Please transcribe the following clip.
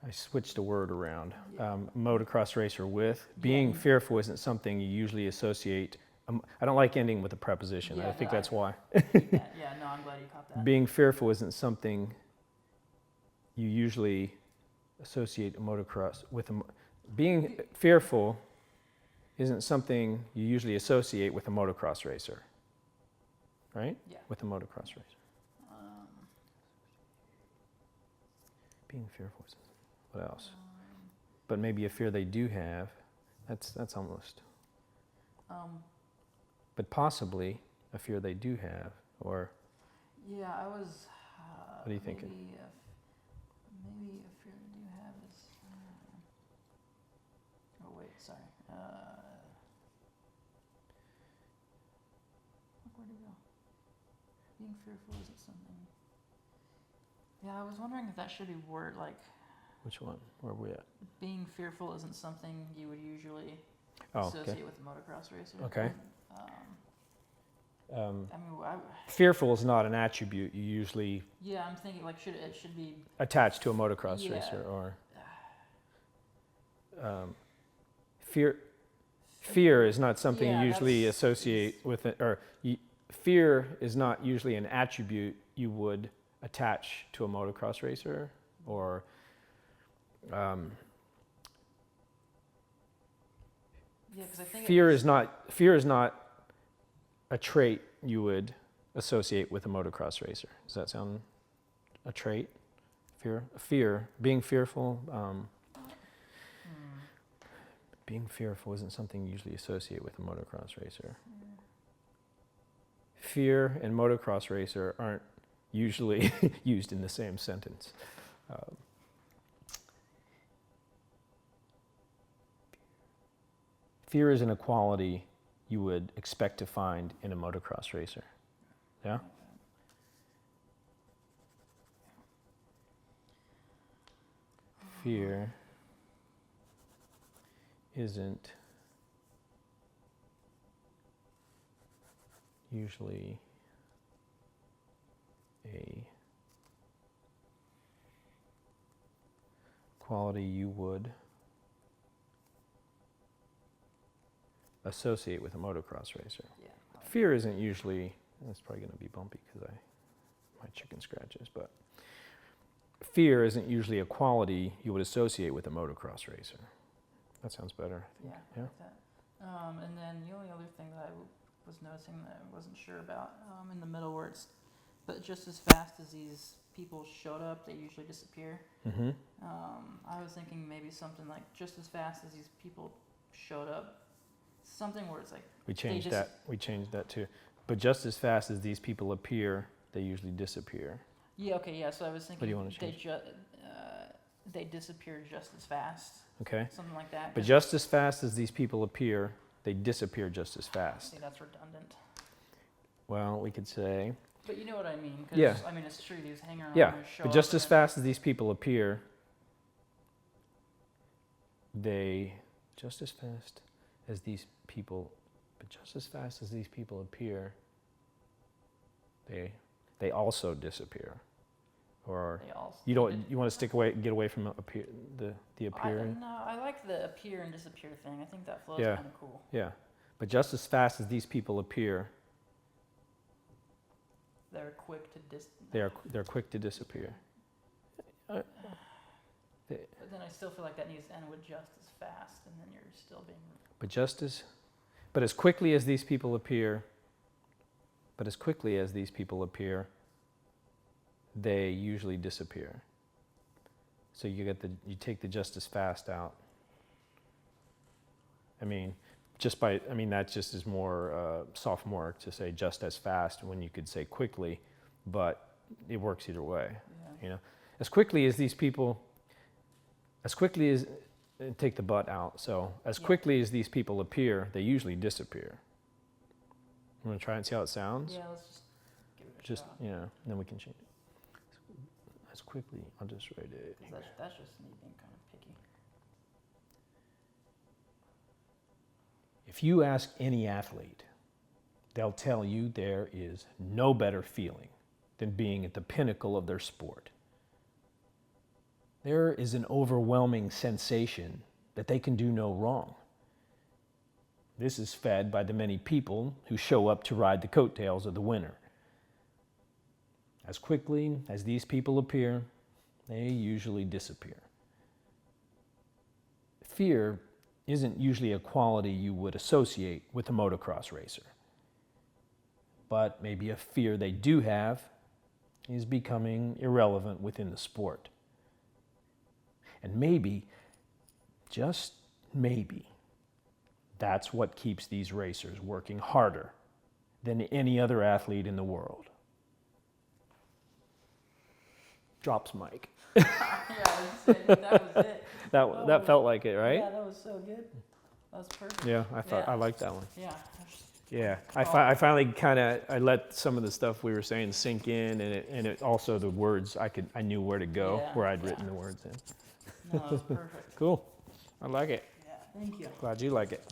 I switched a word around. Yeah. Motocross racer with. Being fearful isn't something you usually associate. I don't like ending with a preposition. Yeah, I think that's why. Yeah, no, I'm glad you caught that. Being fearful isn't something you usually associate a motocross with. Being fearful isn't something you usually associate with a motocross racer, right? Yeah. With a motocross racer. Being fearful isn't. What else? But maybe a fear they do have. That's almost. But possibly a fear they do have, or. Yeah, I was. What are you thinking? Maybe a fear they do have is. Oh wait, sorry. Where'd it go? Being fearful isn't something. Yeah, I was wondering if that should be word like. Which one? Where are we at? Being fearful isn't something you would usually Oh, associate okay. with a motocross racer. Okay. I mean, Fearful is not an attribute you usually yeah, I'm thinking like it should be attach to a motocross Yeah. racer, or fear is not something Yeah, you usually that's- associate with it, or fear is not usually an attribute you would attach to a motocross racer, or yeah, because I think fear is not a trait you would associate with a motocross racer. Does that sound a trait? Fear, being fearful. Being fearful isn't something you usually associate with a motocross racer. Fear and motocross racer aren't usually used in the same sentence. Fear isn't a quality you would expect to find in a motocross racer. Yeah? Fear isn't usually a quality you would associate with a motocross racer. Yeah. Fear isn't usually, that's probably going to be bumpy because my chicken scratches, but fear isn't usually a quality you would associate with a motocross racer. That sounds better, I think. Yeah. Like that. And then the only other thing that I was noticing that I wasn't sure about in the middle where it's, but just as fast as these people showed up, they usually disappear. Mm-hmm. I was thinking maybe something like just as fast as these people showed up. Something where it's like We changed that too. But just as fast as these people appear, they usually disappear. Yeah. Okay. Yeah. So I was thinking What do you want to change? they disappear just as fast. Okay. Something like that. But just as fast as these people appear, they disappear just as I fast. think that's redundant. Well, we could say. But you know what I mean? 'Cause, Yeah. I mean, it's true. These hang around. Yeah. And show But up just and as then- fast as these people appear, just as fast as these people appear, they also disappear. Or They also you want to get away from the appearing. No, I like the appear and disappear thing. I think that flow's Yeah. kind of cool. Yeah. But just as fast as these people appear, They're quick to they're quick to disappear. But then I still feel like that needs to end with just as fast, and then you're still being. But as quickly as these people appear, they usually disappear. So you take the just as fast out. I mean, that just is more sophomoric to say just as fast when you could say quickly, but it works either way. Yeah. You know, as quickly as take the but out. So as quickly as these people appear, they usually disappear. You want to try and see how it sounds? Yeah, let's just give it a Just, shot. then we can change it. As quickly, I'll just write it here. That's just me being kind of picky. If you ask any athlete, they'll tell you there is no better feeling than being at the pinnacle of their sport. There is an overwhelming sensation that they can do no wrong. This is fed by the many people who show up to ride the coattails of the winner. As quickly as these people appear, they usually disappear. Fear isn't usually a quality you would associate with a motocross racer. But maybe a fear they do have is becoming irrelevant within the sport. And maybe, just maybe, that's what keeps these racers working harder than any other athlete in the world. Drops mic. Yeah, I was saying, that was it. That felt like it, right? Yeah, that was so good. That was perfect. Yeah, I liked that one. Yeah. Yeah, I finally I let some of the stuff we were saying sink in, and it also the words I knew where to go, Yeah, where I'd written the words in. No, that was perfect. Cool, I like it. Yeah, thank you. Glad you like it.